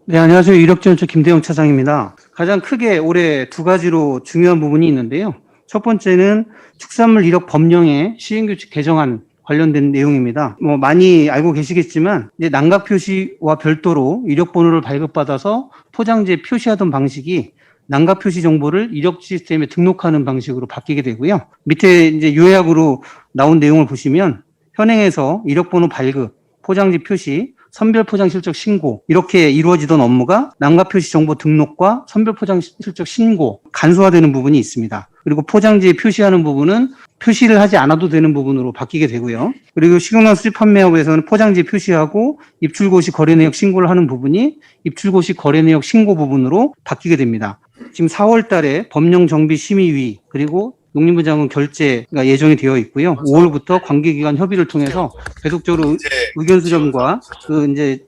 네, 안녕하세요. 이력지원처 김대영 차장입니다. 가장 크게 올해 두 가지로 중요한 부분이 있는데요. 첫 번째는 축산물 이력 법령의 시행규칙 개정안 관련된 내용입니다. 많이 알고 계시겠지만 이제 난각 표시와 별도로 이력 번호를 발급받아서 포장지에 표시하던 방식이 난각 표시 정보를 이력 시스템에 등록하는 방식으로 바뀌게 되고요. 밑에 이제 요약으로 나온 내용을 보시면 현행에서 이력 번호 발급, 포장지 표시, 선별 포장 실적 신고 이렇게 이루어지던 업무가 난각 표시 정보 등록과 선별 포장 실적 신고 간소화되는 부분이 있습니다. 그리고 포장지에 표시하는 부분은 표시를 하지 않아도 되는 부분으로 바뀌게 되고요. 그리고 식용유 수입 판매업에서는 포장지에 표시하고 입출고 시 거래 내역 신고를 하는 부분이 입출고 시 거래 내역 신고 부분으로 바뀌게 됩니다. 지금 4월 달에 법령 정비 심의위 그리고 농림부 장관 결재가 예정이 되어 있고요. 5월부터 관계기관 협의를 통해서 계속적으로 의견 수렴과 이제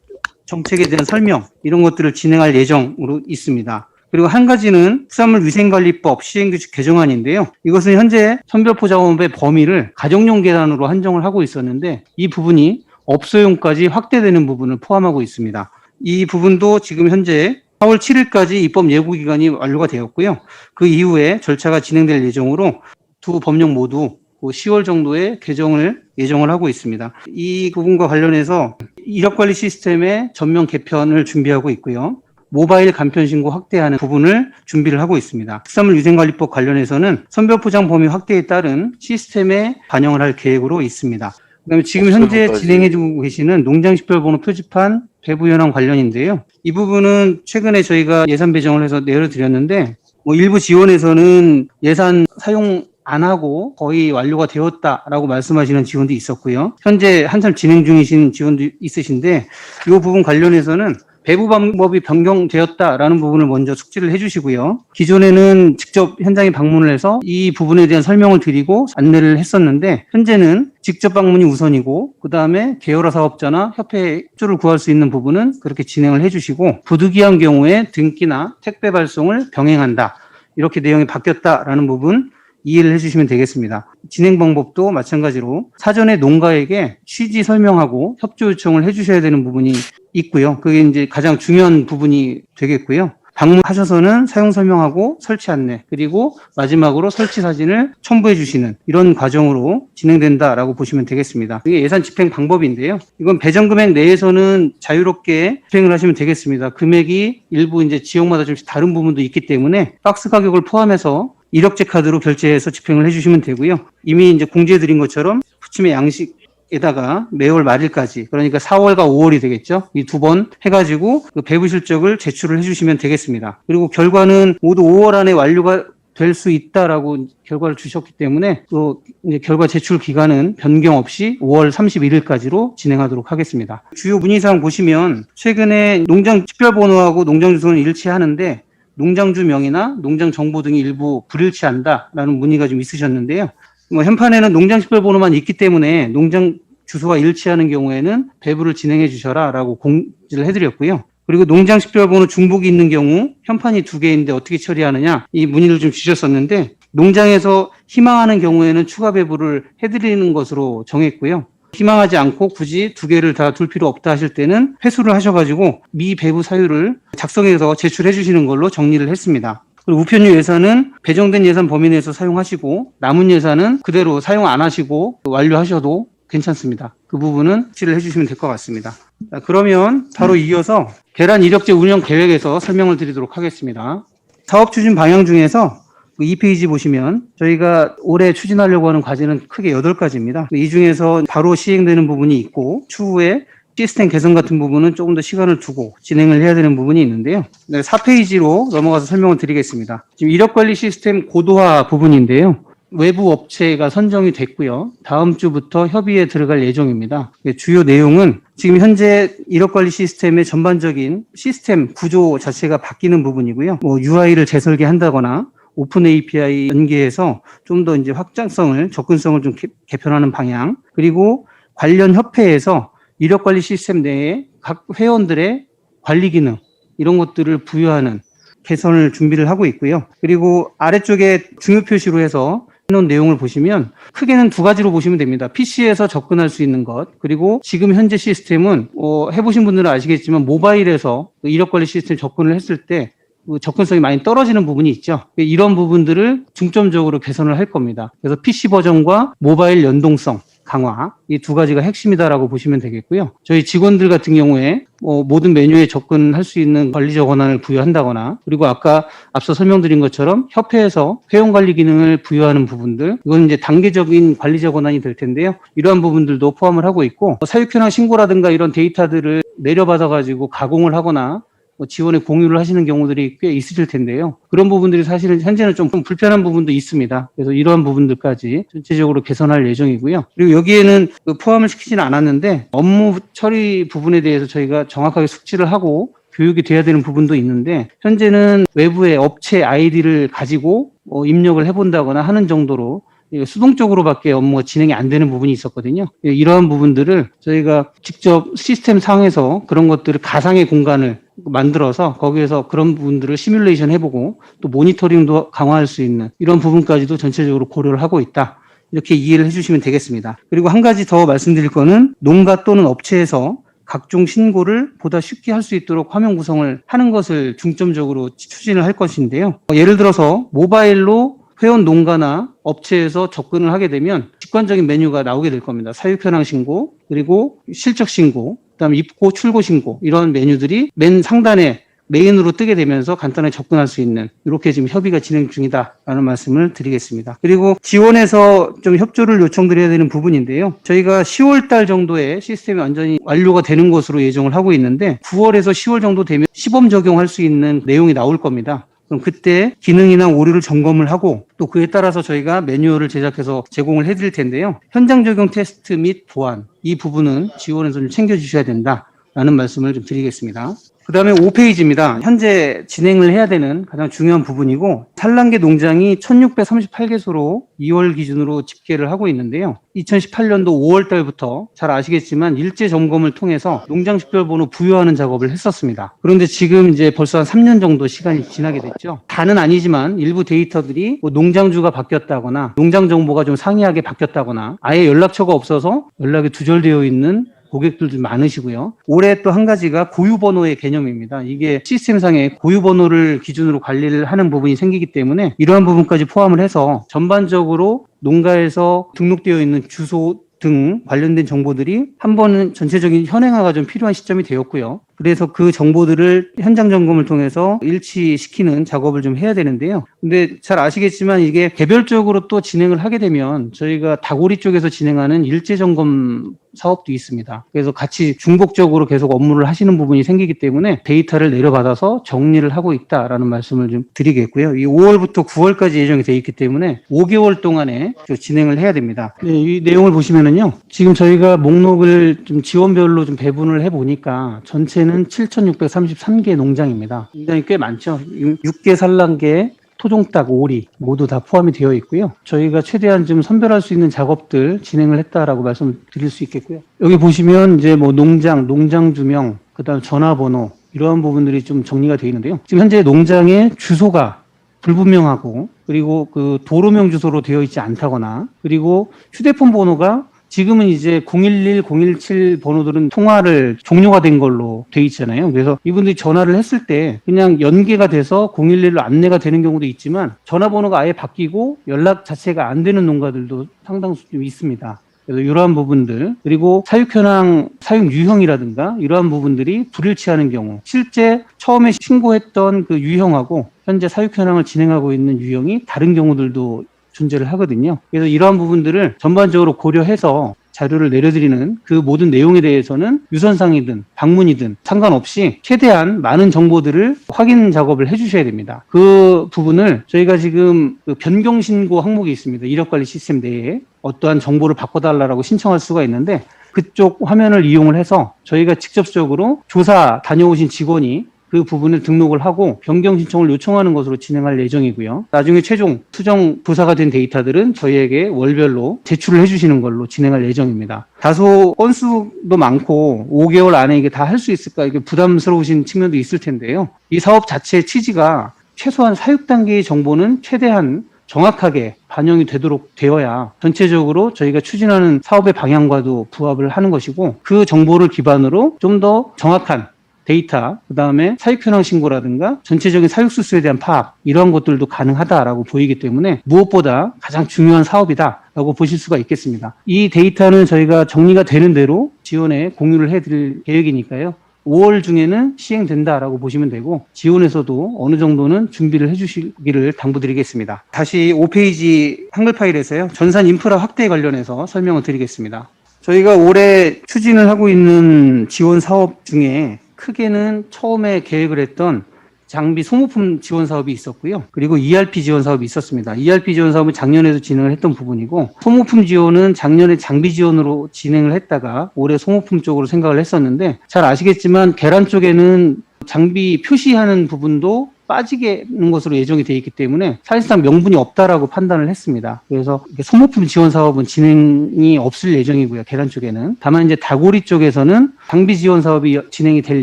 정책에 대한 설명 이런 것들을 진행할 예정으로 있습니다. 그리고 한 가지는 수산물위생관리법 시행규칙 개정안인데요. 이것은 현재 선별포장업의 범위를 가정용 계란으로 한정을 하고 있었는데 이 부분이 업소용까지 확대되는 부분을 포함하고 있습니다. 이 부분도 지금 현재 4월 7일까지 입법 예고 기간이 완료가 되었고요. 그 이후에 절차가 진행될 예정으로 두 법령 모두 10월 정도에 개정을 예정을 하고 있습니다. 이 부분과 관련해서 이력관리 시스템의 전면 개편을 준비하고 있고요. 모바일 간편 신고 확대하는 부분을 준비를 하고 있습니다. 축산물위생관리법 관련해서는 선별포장 범위 확대에 따른 시스템에 반영을 할 계획으로 있습니다. 그다음에 지금 현재 진행해주고 계시는 농장식별번호 표지판 배부 현황 관련인데요. 이 부분은 최근에 저희가 예산 배정을 해서 내려드렸는데 일부 지원에서는 예산 사용 안 하고 거의 완료가 되었다라고 말씀하시는 지원도 있었고요. 현재 한참 진행 중이신 지원도 있으신데 이 부분 관련해서는 배부 방법이 변경되었다라는 부분을 먼저 숙지를 해주시고요. 기존에는 직접 현장에 방문을 해서 이 부분에 대한 설명을 드리고 안내를 했었는데 현재는 직접 방문이 우선이고 그 다음에 계열화 사업자나 협회 협조를 구할 수 있는 부분은 그렇게 진행을 해주시고 부득이한 경우에 등기나 택배 발송을 병행한다. 이렇게 내용이 바뀌었다라는 부분 이해를 해주시면 되겠습니다. 진행 방법도 마찬가지로 사전에 농가에게 취지 설명하고 협조 요청을 해주셔야 되는 부분이 있고요. 그게 이제 가장 중요한 부분이 되겠고요. 방문하셔서는 사용 설명하고 설치 안내 그리고 마지막으로 설치 사진을 첨부해 주시는 이런 과정으로 진행된다라고 보시면 되겠습니다. 이게 예산 집행 방법인데요. 이건 배정 금액 내에서는 자유롭게 집행을 하시면 되겠습니다. 금액이 일부 이제 지역마다 좀 다른 부분도 있기 때문에 박스 가격을 포함해서 이력제 카드로 결제해서 집행을 해주시면 되고요. 이미 이제 공지해 드린 것처럼 부침의 양식에다가 매월 말일까지 그러니까 4월과 5월이 되겠죠. 이 두 번 해가지고 그 배부 실적을 제출을 해주시면 되겠습니다. 그리고 결과는 모두 5월 안에 완료가 될 수 있다라고 결과를 주셨기 때문에 또 이제 결과 제출 기간은 변경 없이 5월 31일까지로 진행하도록 하겠습니다. 주요 문의사항 보시면 최근에 농장 식별번호하고 농장 주소는 일치하는데 농장주 명이나 농장 정보 등이 일부 불일치한다라는 문의가 좀 있으셨는데요. 현판에는 농장 식별번호만 있기 때문에 농장 주소가 일치하는 경우에는 배부를 진행해 주셔라라고 공지를 해드렸고요. 그리고 농장 식별번호 중복이 있는 경우 현판이 2개인데 어떻게 처리하느냐 이 문의를 좀 주셨었는데 농장에서 희망하는 경우에는 추가 배부를 해드리는 것으로 정했고요. 희망하지 않고 굳이 2개를 다 둘 필요 없다 하실 때는 회수를 하셔가지고 미배부 사유를 작성해서 제출해 주시는 걸로 정리를 했습니다. 그리고 우편료 예산은 배정된 예산 범위 내에서 사용하시고 남은 예산은 그대로 사용 안 하시고 완료하셔도 괜찮습니다. 그 부분은 실을 해주시면 될 것 같습니다. 자, 그러면 바로 이어서 계란 이력제 운영 계획에서 설명을 드리도록 하겠습니다. 사업 추진 방향 중에서 2페이지 보시면 저희가 올해 추진하려고 하는 과제는 크게 8가지입니다. 이 중에서 바로 시행되는 부분이 있고 추후에 시스템 개선 같은 부분은 조금 더 시간을 두고 진행을 해야 되는 부분이 있는데요. 4페이지로 넘어가서 설명을 드리겠습니다. 지금 이력관리 시스템 고도화 부분인데요. 외부 업체가 선정이 됐고요. 다음 주부터 협의에 들어갈 예정입니다. 주요 내용은 지금 현재 이력관리 시스템의 전반적인 시스템 구조 자체가 바뀌는 부분이고요. UI를 재설계한다거나 오픈 API 연계해서 좀 더 이제 확장성을, 접근성을 좀 개편하는 방향, 그리고 관련 협회에서 이력관리 시스템 내에 각 회원들의 관리 기능, 이런 것들을 부여하는 개선을 준비를 하고 있고요. 그리고 아래쪽에 중요 표시로 해서 해놓은 내용을 보시면 크게는 두 가지로 보시면 됩니다. PC에서 접근할 수 있는 것, 그리고 지금 현재 시스템은 해보신 분들은 아시겠지만 모바일에서 이력관리 시스템 접근을 했을 때 접근성이 많이 떨어지는 부분이 있죠. 이런 부분들을 중점적으로 개선을 할 겁니다. 그래서 PC 버전과 모바일 연동성 강화, 이 두 가지가 핵심이다라고 보시면 되겠고요. 저희 직원들 같은 경우에 모든 메뉴에 접근할 수 있는 관리자 권한을 부여한다거나, 그리고 아까 앞서 설명드린 것처럼 협회에서 회원관리 기능을 부여하는 부분들, 이건 이제 단계적인 관리자 권한이 될 텐데요. 이러한 부분들도 포함을 하고 있고, 사육현황 신고라든가 이런 데이터들을 내려받아가지고 가공을 하거나 지원에 공유를 하시는 경우들이 꽤 있으실 텐데요. 그런 부분들이 사실은 현재는 좀 불편한 부분도 있습니다. 그래서 이러한 부분들까지 전체적으로 개선할 예정이고요. 그리고 여기에는 포함을 시키지는 않았는데 업무 처리 부분에 대해서 저희가 정확하게 숙지를 하고 교육이 돼야 되는 부분도 있는데, 현재는 외부의 업체 아이디를 가지고 입력을 해본다거나 하는 정도로 수동적으로밖에 업무가 진행이 안 되는 부분이 있었거든요. 이러한 부분들을 저희가 직접 시스템 상에서 그런 것들을 가상의 공간을 만들어서 거기에서 그런 부분들을 시뮬레이션 해보고 또 모니터링도 강화할 수 있는 이런 부분까지도 전체적으로 고려를 하고 있다. 이렇게 이해를 해주시면 되겠습니다. 그리고 한 가지 더 말씀드릴 거는 농가 또는 업체에서 각종 신고를 보다 쉽게 할 수 있도록 화면 구성을 하는 것을 중점적으로 추진을 할 것인데요. 예를 들어서 모바일로 회원 농가나 업체에서 접근을 하게 되면 직관적인 메뉴가 나오게 될 겁니다. 사육현황 신고, 그리고 실적 신고, 그다음에 입고 출고 신고, 이런 메뉴들이 맨 상단에 메인으로 뜨게 되면서 간단하게 접근할 수 있는, 이렇게 지금 협의가 진행 중이다라는 말씀을 드리겠습니다. 그리고 지원에서 좀 협조를 요청드려야 되는 부분인데요. 저희가 10월 달 정도에 시스템이 완전히 완료가 되는 것으로 예정을 하고 있는데 9월에서 10월 정도 되면 시범 적용할 수 있는 내용이 나올 겁니다. 그럼 그때 기능이나 오류를 점검을 하고 또 그에 따라서 저희가 매뉴얼을 제작해서 제공을 해드릴 텐데요. 현장 적용 테스트 및 보안, 이 부분은 지원에서 좀 챙겨주셔야 된다라는 말씀을 좀 드리겠습니다. 그 다음에 5페이지입니다. 현재 진행을 해야 되는 가장 중요한 부분이고, 산란계 농장이 1638개소로 2월 기준으로 집계를 하고 있는데요. 2018년도 5월 달부터 잘 아시겠지만 일제 점검을 통해서 농장 식별번호 부여하는 작업을 했었습니다. 그런데 지금 이제 벌써 한 3년 정도 시간이 지나게 됐죠. 다는 아니지만 일부 데이터들이 농장주가 바뀌었다거나 농장 정보가 좀 상이하게 바뀌었다거나 아예 연락처가 없어서 연락이 두절되어 있는 고객들도 많으시고요. 올해 또 한 가지가 고유번호의 개념입니다. 이게 시스템상에 고유번호를 기준으로 관리를 하는 부분이 생기기 때문에 이러한 부분까지 포함을 해서 전반적으로 농가에서 등록되어 있는 주소 등 관련된 정보들이 한 번은 전체적인 현행화가 좀 필요한 시점이 되었고요. 그래서 그 정보들을 현장 점검을 통해서 일치시키는 작업을 좀 해야 되는데요. 근데 잘 아시겠지만 이게 개별적으로 또 진행을 하게 되면 저희가 다고리 쪽에서 진행하는 일제 점검 사업도 있습니다. 그래서 같이 중복적으로 계속 업무를 하시는 부분이 생기기 때문에 데이터를 내려받아서 정리를 하고 있다라는 말씀을 좀 드리겠고요. 이 5월부터 9월까지 예정이 되어 있기 때문에 5개월 동안에 진행을 해야 됩니다. 네, 이 내용을 보시면은요. 지금 저희가 목록을 좀 지원별로 좀 배분을 해보니까 전체는 7,633개 농장입니다. 굉장히 꽤 많죠. 6개 산란계, 토종닭, 오리 모두 다 포함이 되어 있고요. 저희가 최대한 좀 선별할 수 있는 작업들 진행을 했다라고 말씀드릴 수 있겠고요. 여기 보시면 이제 뭐 농장, 농장 주명, 그다음 전화번호 이러한 부분들이 좀 정리가 되어 있는데요. 지금 현재 농장의 주소가 불분명하고, 그리고 그 도로명 주소로 되어 있지 않다거나, 그리고 휴대폰 번호가 지금은 이제 011, 017 번호들은 통화를 종료가 된 걸로 돼 있잖아요. 그래서 이분들이 전화를 했을 때 그냥 연계가 돼서 011로 안내가 되는 경우도 있지만 전화번호가 아예 바뀌고 연락 자체가 안 되는 농가들도 상당수 좀 있습니다. 그래서 이러한 부분들, 그리고 사육 현황, 사육 유형이라든가 이러한 부분들이 불일치하는 경우, 실제 처음에 신고했던 그 유형하고 현재 사육 현황을 진행하고 있는 유형이 다른 경우들도 존재를 하거든요. 그래서 이러한 부분들을 전반적으로 고려해서 자료를 내려드리는 그 모든 내용에 대해서는 유선상이든 방문이든 상관없이 최대한 많은 정보들을 확인 작업을 해주셔야 됩니다. 그 부분을 저희가 지금 그 변경 신고 항목이 있습니다. 이력관리 시스템 내에 어떠한 정보를 바꿔달라고 신청할 수가 있는데, 그쪽 화면을 이용을 해서 저희가 직접적으로 조사 다녀오신 직원이 그 부분을 등록을 하고 변경 신청을 요청하는 것으로 진행할 예정이고요. 나중에 최종 수정 조사가 된 데이터들은 저희에게 월별로 제출을 해주시는 걸로 진행할 예정입니다. 다소 건수도 많고 5개월 안에 이게 다 할 수 있을까, 이게 부담스러우신 측면도 있을 텐데요. 이 사업 자체의 취지가 최소한 사육 단계의 정보는 최대한 정확하게 반영이 되도록 되어야 전체적으로 저희가 추진하는 사업의 방향과도 부합을 하는 것이고, 그 정보를 기반으로 좀 더 정확한 데이터, 그 다음에 사육 현황 신고라든가 전체적인 사육 수수에 대한 파악, 이러한 것들도 가능하다라고 보이기 때문에 무엇보다 가장 중요한 사업이다라고 보실 수가 있겠습니다. 이 데이터는 저희가 정리가 되는 대로 지원에 공유를 해드릴 계획이니까요. 5월 중에는 시행된다라고 보시면 되고, 지원에서도 어느 정도는 준비를 해주시기를 당부드리겠습니다. 다시 5페이지 한글 파일에서요, 전산 인프라 확대 관련해서 설명을 드리겠습니다. 저희가 올해 추진을 하고 있는 지원 사업 중에 크게는 처음에 계획을 했던 장비 소모품 지원 사업이 있었고요. 그리고 ERP 지원 사업이 있었습니다. ERP 지원 사업은 작년에도 진행을 했던 부분이고, 소모품 지원은 작년에 장비 지원으로 진행을 했다가 올해 소모품 쪽으로 생각을 했었는데, 잘 아시겠지만 계란 쪽에는 장비 표시하는 부분도 빠지는 것으로 예정이 되어 있기 때문에 사실상 명분이 없다라고 판단을 했습니다. 그래서 소모품 지원 사업은 진행이 없을 예정이고요. 계란 쪽에는. 다만 이제 다고리 쪽에서는 장비 지원 사업이 진행이 될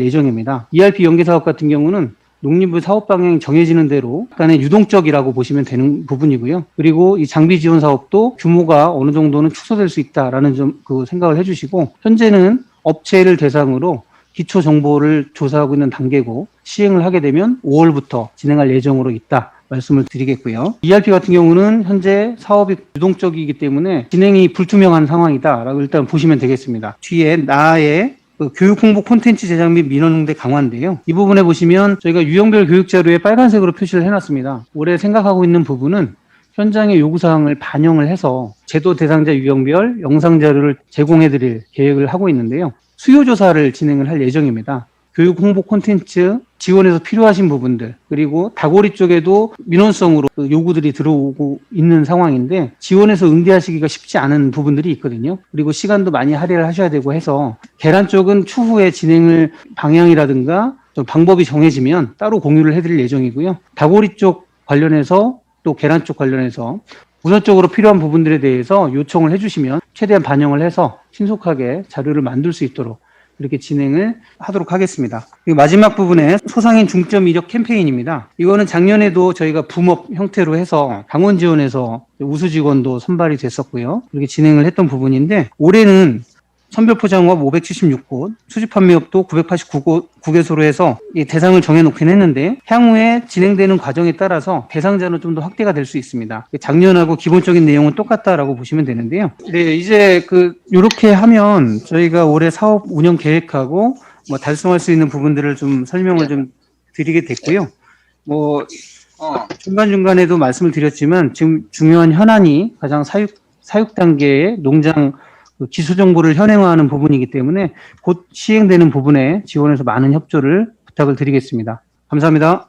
예정입니다. ERP 연계 사업 같은 경우는 농림부 사업 방향이 정해지는 대로 약간의 유동적이라고 보시면 되는 부분이고요. 그리고 이 장비 지원 사업도 규모가 어느 정도는 축소될 수 있다라는 좀 그 생각을 해주시고, 현재는 업체를 대상으로 기초 정보를 조사하고 있는 단계고, 시행을 하게 되면 5월부터 진행할 예정으로 있다 말씀을 드리겠고요. ERP 같은 경우는 현재 사업이 유동적이기 때문에 진행이 불투명한 상황이다라고 일단 보시면 되겠습니다. 뒤에 나의 교육 홍보 콘텐츠 제작 및 민원 응대 강화인데요. 이 부분에 보시면 저희가 유형별 교육 자료에 빨간색으로 표시를 해놨습니다. 올해 생각하고 있는 부분은 현장의 요구사항을 반영을 해서 제도 대상자 유형별 영상 자료를 제공해 드릴 계획을 하고 있는데요. 수요조사를 진행을 할 예정입니다. 교육 홍보 콘텐츠 지원에서 필요하신 부분들, 그리고 다고리 쪽에도 민원성으로 요구들이 들어오고 있는 상황인데 지원에서 응대하시기가 쉽지 않은 부분들이 있거든요. 그리고 시간도 많이 할애를 하셔야 되고 해서 계란 쪽은 추후에 진행을 방향이라든가 좀 방법이 정해지면 따로 공유를 해드릴 예정이고요. 다고리 쪽 관련해서 또 계란 쪽 관련해서 우선적으로 필요한 부분들에 대해서 요청을 해주시면 최대한 반영을 해서 신속하게 자료를 만들 수 있도록 이렇게 진행을 하도록 하겠습니다. 그리고 마지막 부분에 소상인 중점 이력 캠페인입니다. 이거는 작년에도 저희가 붐업 형태로 해서 강원 지원에서 우수 직원도 선발이 됐었고요. 그렇게 진행을 했던 부분인데, 올해는 선별포장업 576곳, 수집판매업도 989개소로 해서 이 대상을 정해놓긴 했는데, 향후에 진행되는 과정에 따라서 대상자는 좀 더 확대가 될 수 있습니다. 작년하고 기본적인 내용은 똑같다라고 보시면 되는데요. 네, 이제 요렇게 하면 저희가 올해 사업 운영 계획하고 달성할 수 있는 부분들을 좀 설명을 좀 드리게 됐고요. 중간중간에도 말씀을 드렸지만 지금 중요한 현안이 가장 사육 단계의 농장 기술 정보를 현행화하는 부분이기 때문에 곧 시행되는 부분에 지원해서 많은 협조를 부탁을 드리겠습니다. 감사합니다.